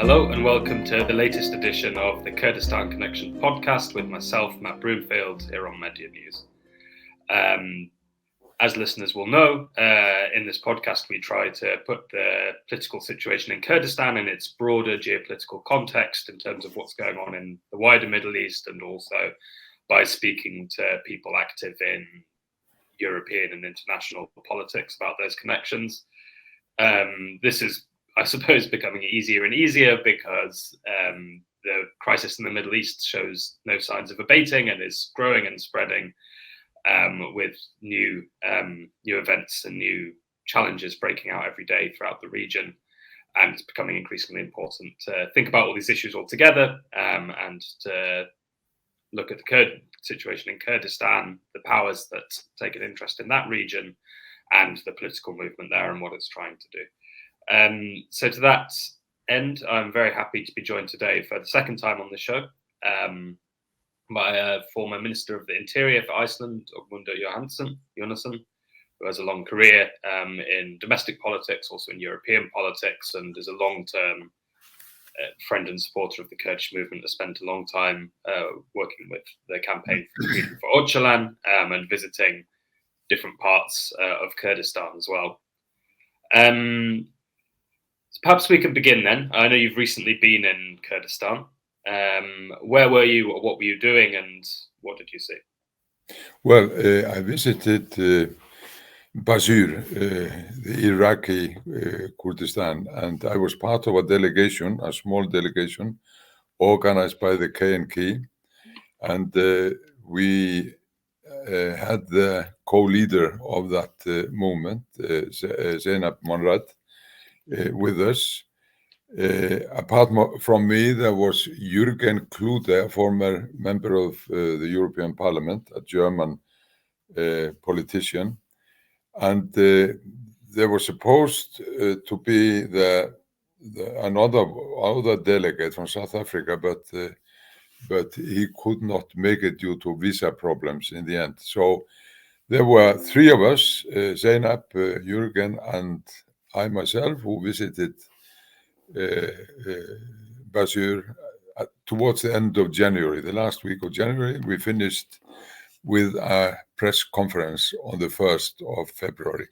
Hello and welcome to the latest edition of the Kurdistan Connection podcast with myself, Matt Broomfield, here on Medya News. As listeners will know, in this podcast we try to put the political situation in Kurdistan in its broader geopolitical context in terms of what's going on in the wider Middle East, and also by speaking to people active in European and international politics about those connections. This is, I suppose, becoming easier and easier because the crisis in the Middle East shows no signs of abating and is growing and spreading, with new events and new challenges breaking out every day throughout the region. And it's becoming increasingly important to think about all these issues all together, and to look at the Kurd situation in Kurdistan, the powers that take an interest in that region, and the political movement there and what it's trying to do. So to that end, I'm very happy to be joined today for the second time on the show by former Minister of the Interior for Iceland, Ögmundur Jónasson, who has a long career in domestic politics, also in European politics, and is a long-term friend and supporter of the Kurdish movement, has spent a long time working with the campaign for Öcalan and visiting different parts of Kurdistan as well. So perhaps we could begin then. I know you've recently been in Kurdistan. Where were you, or what were you doing, and what did you see? Well, I visited Basur, the Iraqi Kurdistan, and I was part of a delegation, a small delegation, organized by the KNK, and we had the co-leader of that movement, Zeynep Monrad, with us. Apart from me, there was Jürgen Klude, a former member of the European Parliament, a German politician, and there was supposed to be another delegate from South Africa, but he could not make it due to visa problems in the end. So there were three of us, Zeynep, Jürgen, and I myself, who visited Basur towards the end of January. The last week of January, we finished with a press conference on the 1st of February.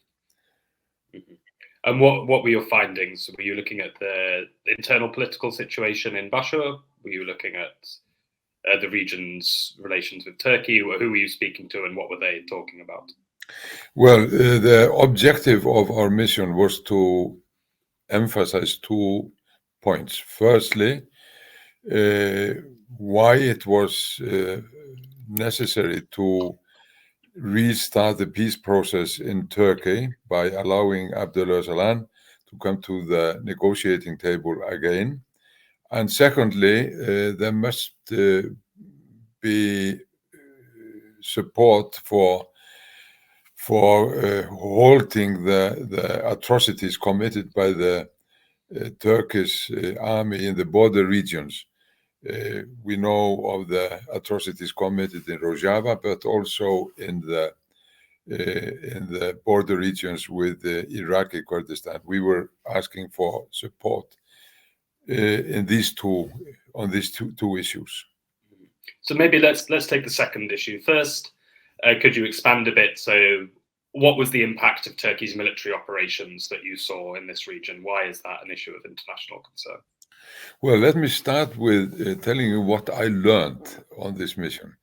Mm-hmm. And what were your findings? Were you looking at the internal political situation in Basur? Were you looking at the region's relations with Turkey? Who were you speaking to, and what were they talking about? Well, the objective of our mission was to emphasize 2 points. Firstly, why it was necessary to restart the peace process in Turkey by allowing Abdullah Öcalan to come to the negotiating table again. And secondly, there must be support for halting the atrocities committed by the Turkish army in the border regions. We know of the atrocities committed in Rojava, but also in the border regions with the Iraqi Kurdistan. We were asking for support on these two issues. So maybe let's take the second issue first. Could you expand a bit? So what was the impact of Turkey's military operations that you saw in this region? Why is that an issue of international concern? Well, let me start with telling you what I learned on this mission.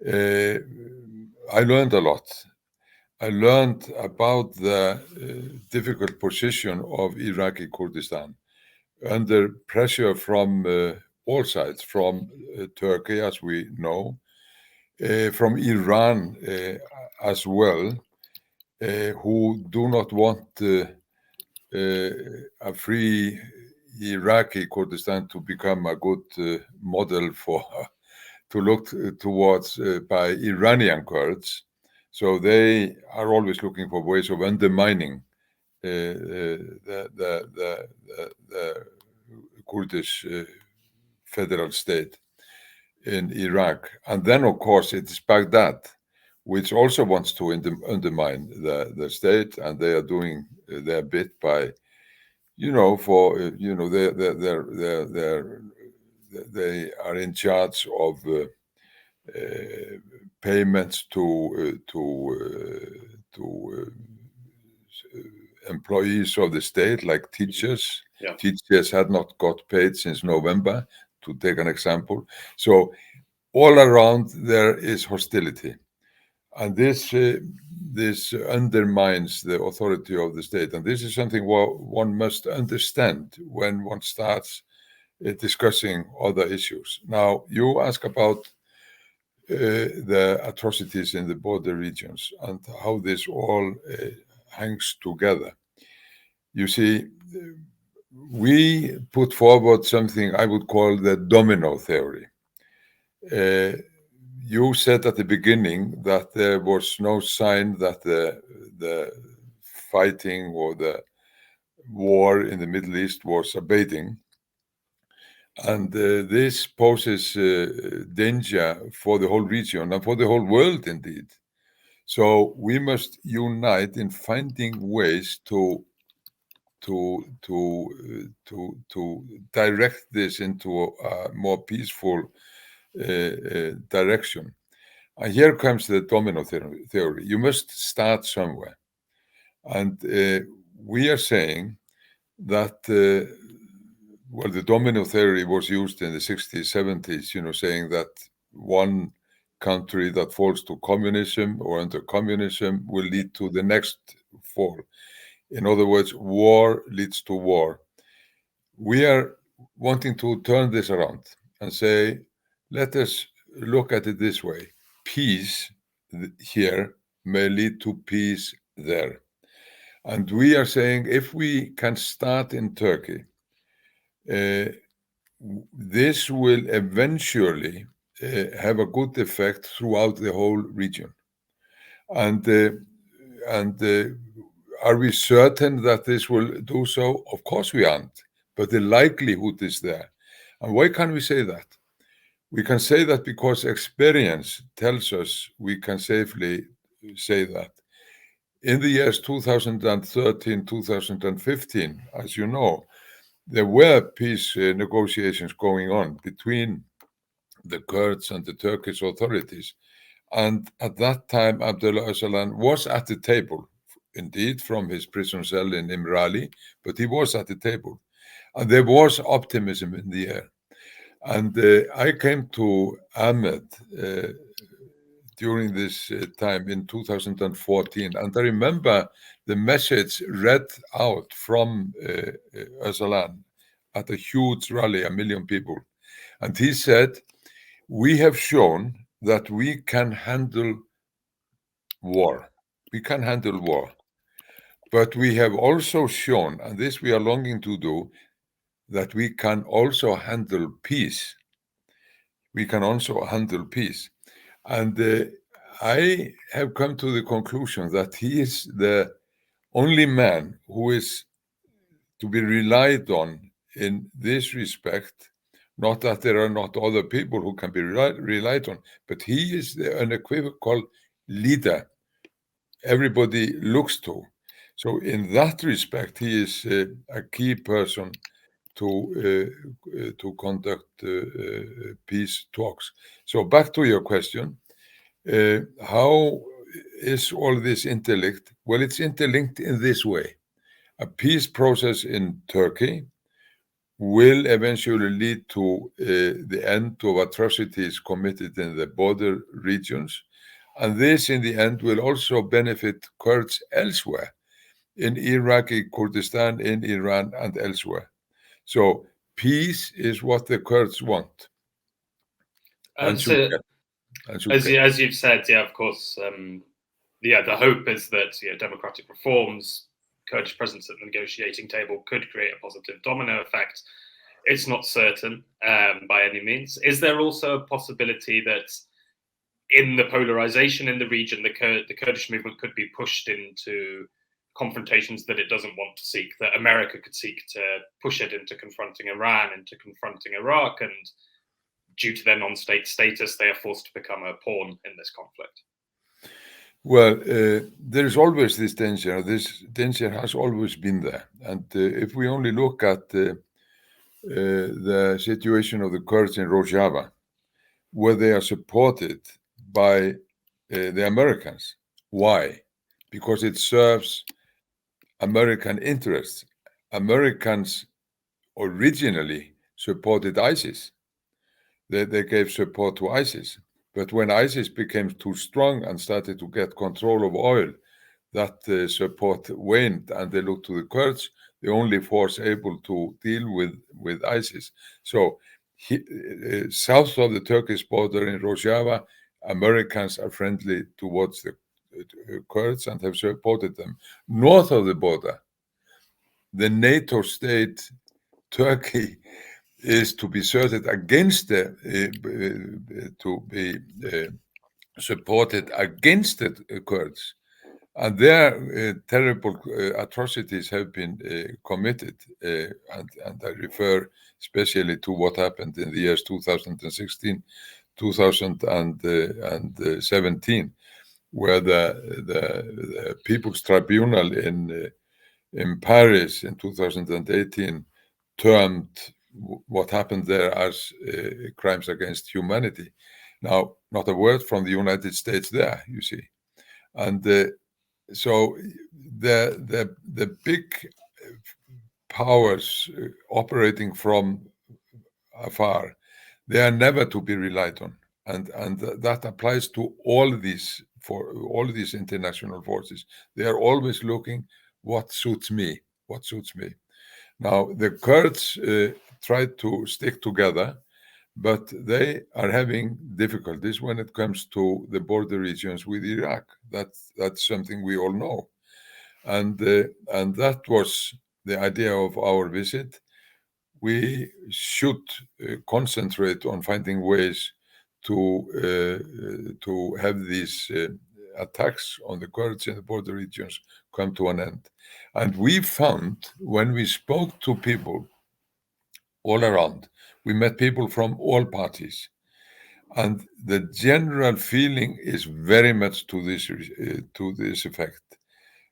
I learned a lot. I learned about the difficult position of Iraqi Kurdistan under pressure from all sides, from Turkey, as we know, from Iran as well, who do not want a free Iraqi Kurdistan to become a good model to look towards by Iranian Kurds. So they are always looking for ways of undermining the Kurdish federal state in Iraq. And then, of course, it is Baghdad, which also wants to undermine the state, and they are doing their bit by for they are in charge of payments to employees of the state, like teachers. Yeah. Teachers had not got paid since November, to take an example. So all around there is hostility, and this undermines the authority of the state. And this is something one must understand when one starts discussing other issues. Now, you ask about the atrocities in the border regions and how this all hangs together. You see, we put forward something I would call the domino theory. You said at the beginning that there was no sign that the fighting or the war in the Middle East was abating. And this poses danger for the whole region and for the whole world, indeed. So we must unite in finding ways to direct this into a more peaceful direction. And here comes the domino theory. You must start somewhere. And we are saying that, the domino theory was used in the 60s, 70s, saying that one country that falls to communism or under communism will lead to the next fall. In other words, war leads to war. We are wanting to turn this around and say, let us look at it this way. Peace here may lead to peace there. And we are saying if we can start in Turkey, this will eventually have a good effect throughout the whole region. And are we certain that this will do so? Of course we aren't, but the likelihood is there. And why can we say that? We can say that because experience tells us we can safely say that. In the years 2013, 2015, as you know, there were peace negotiations going on between the Kurds and the Turkish authorities. And at that time, Abdullah Öcalan was at the table, indeed, from his prison cell in İmralı, but he was at the table. And there was optimism in the air. And I came to Ahmed during this time in 2014, and I remember the message read out from Öcalan at a huge rally, 1 million people. And he said, we have shown that we can handle war. We can handle war. But we have also shown, and this we are longing to do, that we can also handle peace. We can also handle peace. And I have come to the conclusion that he is the only man who is to be relied on in this respect. Not that there are not other people who can be relied on, but he is the unequivocal leader everybody looks to. So in that respect, he is a key person to conduct peace talks. So back to your question, how is all this interlinked? Well, it's interlinked in this way. A peace process in Turkey will eventually lead to the end of atrocities committed in the border regions. And this, in the end, will also benefit Kurds elsewhere, in Iraqi Kurdistan, in Iran, and elsewhere. So peace is what the Kurds want. As you've said, yeah, of course, the hope is that democratic reforms, Kurdish presence at the negotiating table could create a positive domino effect. It's not certain by any means. Is there also a possibility that in the polarization in the region, the Kurdish movement could be pushed into confrontations that it doesn't want to seek, that America could seek to push it into confronting Iran, into confronting Iraq, and due to their non-state status, they are forced to become a pawn in this conflict? Well, there is always this danger. This danger has always been there. And if we only look at the situation of the Kurds in Rojava, where they are supported by the Americans. Why? Because it serves American interests. Americans originally supported ISIS. They gave support to ISIS. But when ISIS became too strong and started to get control of oil, that support waned, and they looked to the Kurds, the only force able to deal with ISIS. So south of the Turkish border in Rojava, Americans are friendly towards the Kurds and have supported them. North of the border, the NATO state Turkey is to be asserted against to be supported against the Kurds. And their terrible atrocities have been committed, and I refer especially to what happened in the years 2016, 2017, where the People's Tribunal in Paris in 2018 termed what happened there as crimes against humanity. Now, not a word from the United States there, you see, and so the big powers operating from afar, they are never to be relied on, and that applies to all these international forces. They are always looking what suits me. Now the Kurds try to stick together, but they are having difficulties when it comes to the border regions with Iraq. That's something we all know, and that was the idea of our visit. We should concentrate on finding ways to have these attacks on the Kurds in the border regions come to an end. And we found, when we spoke to people all around, we met people from all parties, and the general feeling is very much to this effect.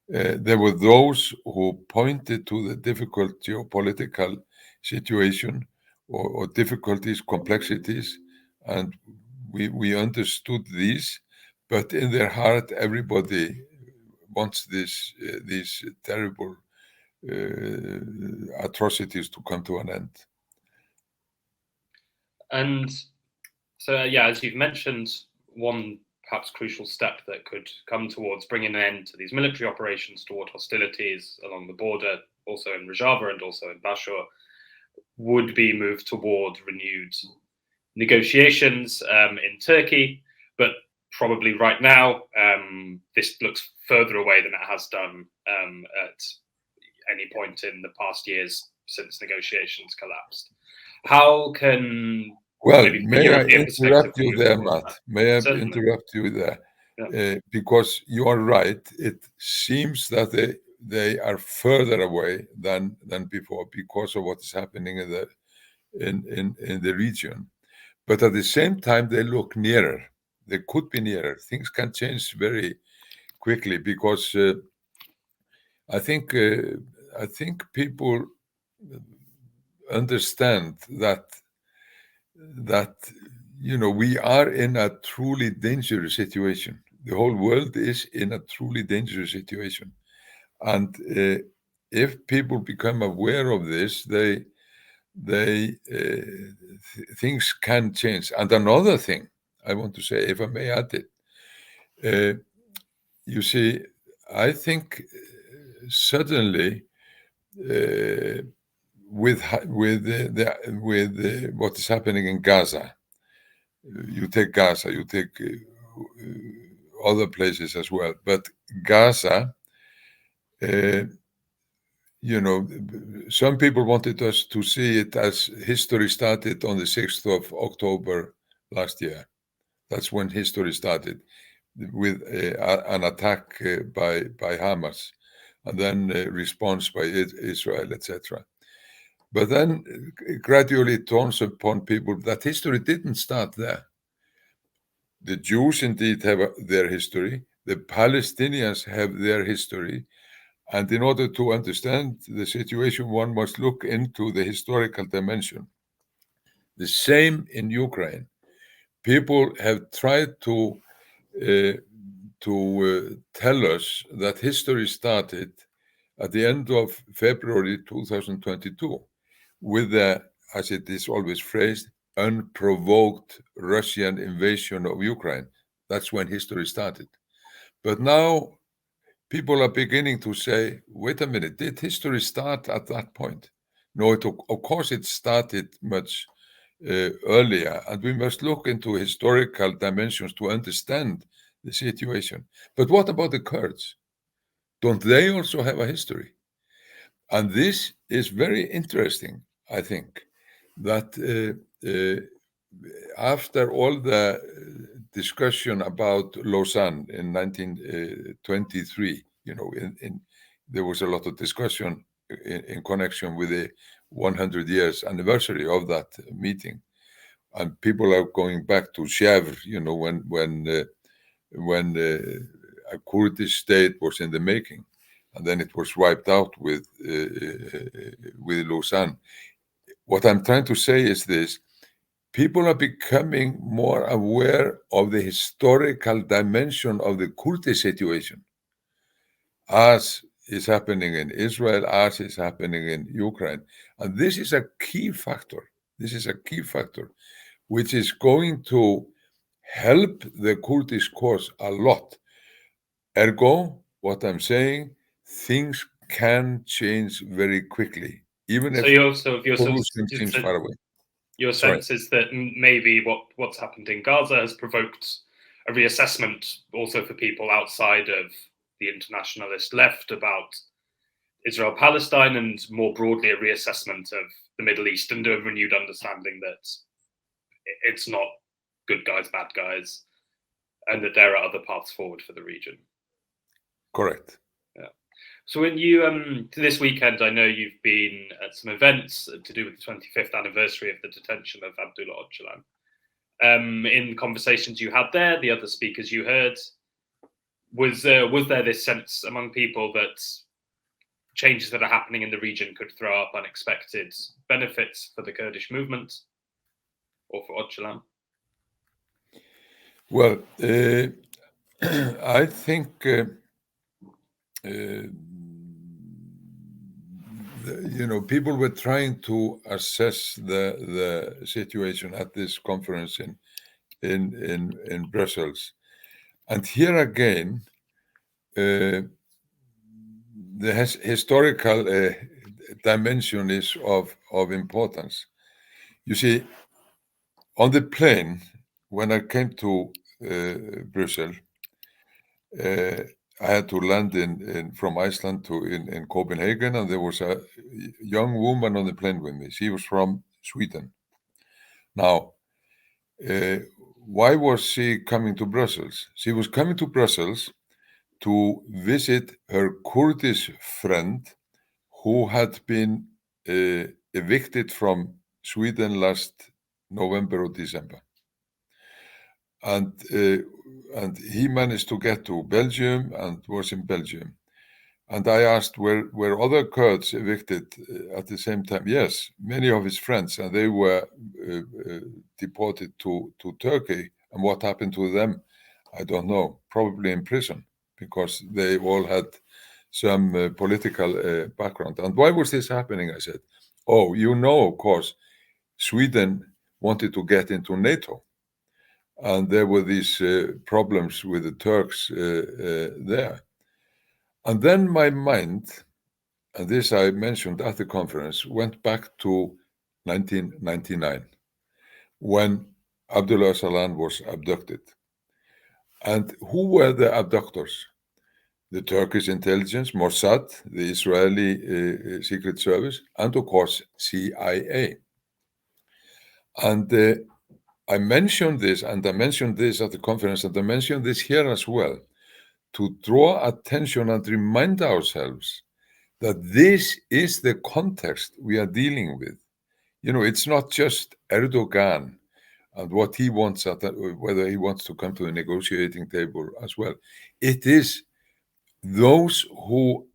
There were those who pointed to the difficult geopolitical situation or difficulties, complexities, and we understood these, but in their heart, everybody wants these terrible atrocities to come to an end. And so, yeah, as you've mentioned, one perhaps crucial step that could come towards bringing an end to these military operations toward hostilities along the border, also in Rojava and also in Bashur, would be moved toward renewed negotiations in Turkey. But probably right now, this looks further away than it has done at any point in the past years since negotiations collapsed. How can... Well, may I interrupt you there, Matt? May I interrupt you there? Yeah. Because you are right. It seems that they are further away than before because of what is happening in the region. But at the same time, they look nearer. They could be nearer. Things can change very quickly because I think people understand that we are in a truly dangerous situation. The whole world is in a truly dangerous situation, and if people become aware of this, things can change. And another thing I want to say, if I may add it, you see, I think suddenly with what is happening in Gaza, you take Gaza, you take other places as well, but Gaza, some people wanted us to see it as history started on the 6th of October last year. That's when history started, with an attack by Hamas, and then a response by Israel, etc. But then gradually it dawns upon people that history didn't start there. The Jews indeed have their history, The Palestinians have their history. And in order to understand the situation, one must look into the historical dimension. The same in Ukraine. People have tried to tell us that history started at the end of February 2022 with the, as it is always phrased, unprovoked Russian invasion of Ukraine. That's when history started. But now people are beginning to say, wait a minute, did history start at that point? No, of course it started much earlier, and we must look into historical dimensions to understand the situation. But what about the Kurds? Don't they also have a history? And this is very interesting, I think, that after all the discussion about Lausanne in 1923, there was a lot of discussion in connection with the 100 years anniversary of that meeting. And people are going back to Sèvres, when a Kurdish state was in the making, and then it was wiped out with Lausanne. What I'm trying to say is this: people are becoming more aware of the historical dimension of the Kurdish situation, as is happening in Israel, as is happening in Ukraine. And this is a key factor. This is a key factor, which is going to help the Kurdish cause a lot. Ergo, what I'm saying, things can change very quickly, even if solution seems far away. Your sense is that maybe what's happened in Gaza has provoked a reassessment also for people outside of the internationalist left about Israel-Palestine, and more broadly a reassessment of the Middle East, and a renewed understanding that it's not good guys, bad guys, and that there are other paths forward for the region. Correct. Yeah. So when you, this weekend, I know you've been at some events to do with the 25th anniversary of the detention of Abdullah Öcalan. In conversations you had there, the other speakers you heard, was there this sense among people that changes that are happening in the region could throw up unexpected benefits for the Kurdish movement or for Öcalan? Well, I think people were trying to assess the situation at this conference in Brussels, and here again, the historical dimension is of importance. You see, on the plane, when I came to Brussels, I had to land from Iceland in Copenhagen, and there was a young woman on the plane with me. She was from Sweden. Now, why was she coming to Brussels? She was coming to Brussels to visit her Kurdish friend who had been evicted from Sweden last November or December. And he managed to get to Belgium and was in Belgium. And I asked, were other Kurds evicted at the same time? Yes, many of his friends, and they were deported to Turkey. And what happened to them, I don't know, probably in prison, because they all had some political background. And why was this happening? I said, of course, Sweden wanted to get into NATO. And there were these problems with the Turks there. And then my mind, and this I mentioned at the conference, went back to 1999, when Abdullah Öcalan was abducted. And who were the abductors? The Turkish intelligence, Mossad, the Israeli Secret Service, and of course, CIA. And I mentioned this, and I mentioned this at the conference, and I mentioned this here as well, to draw attention and remind ourselves that this is the context we are dealing with. It's not just Erdogan and what he wants, whether he wants to come to the negotiating table as well. It is those who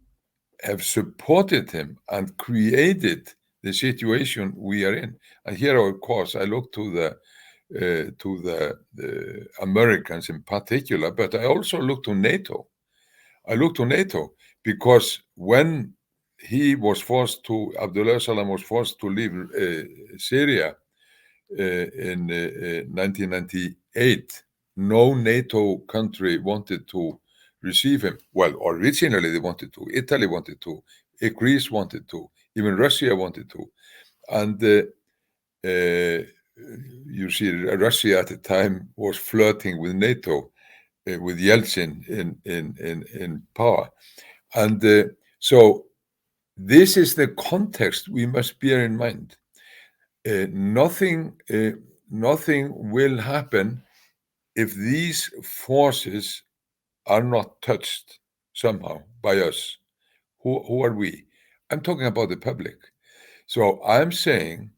have supported him and created the situation we are in. And here, of course, I look to the Americans in particular, but I also look to NATO. I look to NATO because when Abdullah Öcalan was forced to leave Syria in 1998, no NATO country wanted to receive him. Well, originally they wanted to. Italy wanted to. Greece wanted to. Even Russia wanted to. And you see, Russia at the time was flirting with NATO, with Yeltsin in power. And so this is the context we must bear in mind. Nothing will happen if these forces are not touched somehow by us. Who are we? I'm talking about the public. So I'm saying,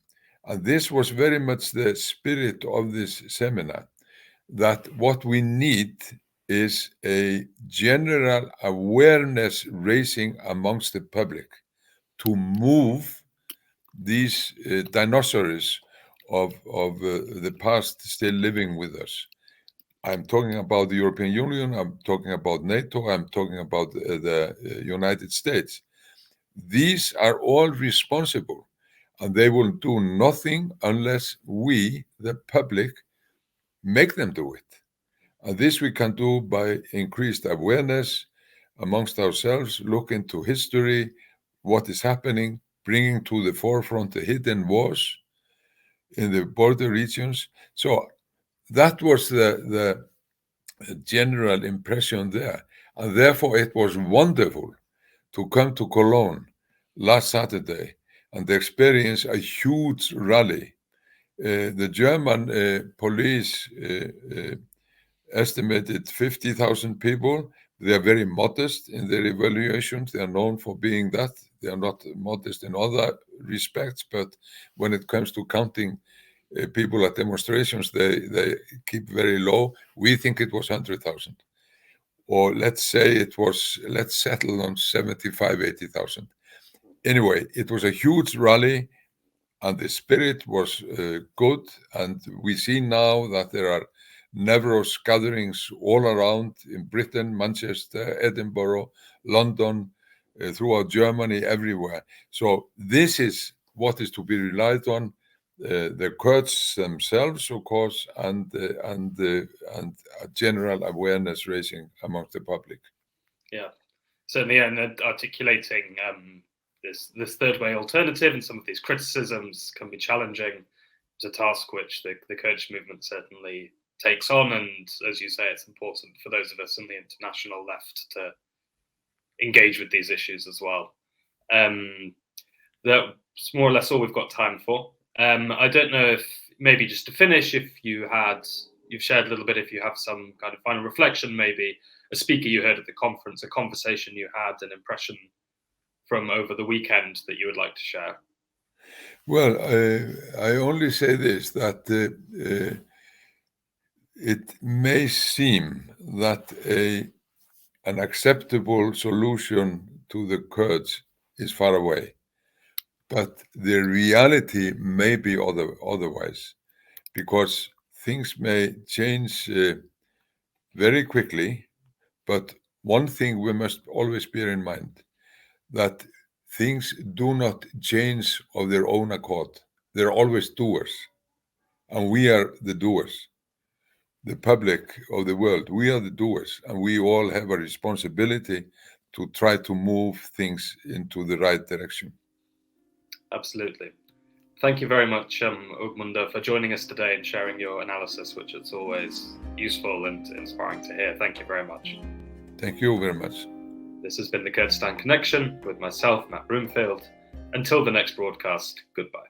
and this was very much the spirit of this seminar, that what we need is a general awareness raising amongst the public to move these dinosaurs of the past still living with us. I'm talking about the European Union, I'm talking about NATO, I'm talking about the United States. These are all responsible, and they will do nothing unless we, the public, make them do it. And this we can do by increased awareness amongst ourselves, look into history, what is happening, bringing to the forefront the hidden wars in the border regions. So that was the general impression there. And therefore it was wonderful to come to Cologne last Saturday and experience a huge rally. The German police estimated 50,000 people. They are very modest in their evaluations. They are known for being that. They are not modest in other respects, but when it comes to counting people at demonstrations, they keep very low. We think it was 100,000. Or let's say let's settle on 75, 80,000. Anyway, it was a huge rally and the spirit was good. And we see now that there are Nevros gatherings all around in Britain, Manchester, Edinburgh, London, throughout Germany, everywhere. So this is what is to be relied on. The Kurds themselves, of course, and a general awareness raising amongst the public. Yeah, certainly, and articulating this third way alternative and some of these criticisms can be challenging. It's a task which the Kurdish movement certainly takes on, and as you say, it's important for those of us in the international left to engage with these issues as well. That's more or less all we've got time for. I don't know if maybe just to finish, if you've shared a little bit, if you have some kind of final reflection, maybe a speaker you heard at the conference, a conversation you had, an impression from over the weekend that you would like to share. Well, I only say this, that it may seem that an acceptable solution to the Kurds is far away, but the reality may be otherwise, because things may change very quickly. But one thing we must always bear in mind, that things do not change of their own accord. They're always doers, and we are the doers. The public of the world, we are the doers, and we all have a responsibility to try to move things into the right direction. Absolutely. Thank you very much, Ögmundur, for joining us today and sharing your analysis, which is always useful and inspiring to hear. Thank you very much. Thank you very much. This has been the Kurdistan Connection with myself, Matt Broomfield. Until the next broadcast, goodbye.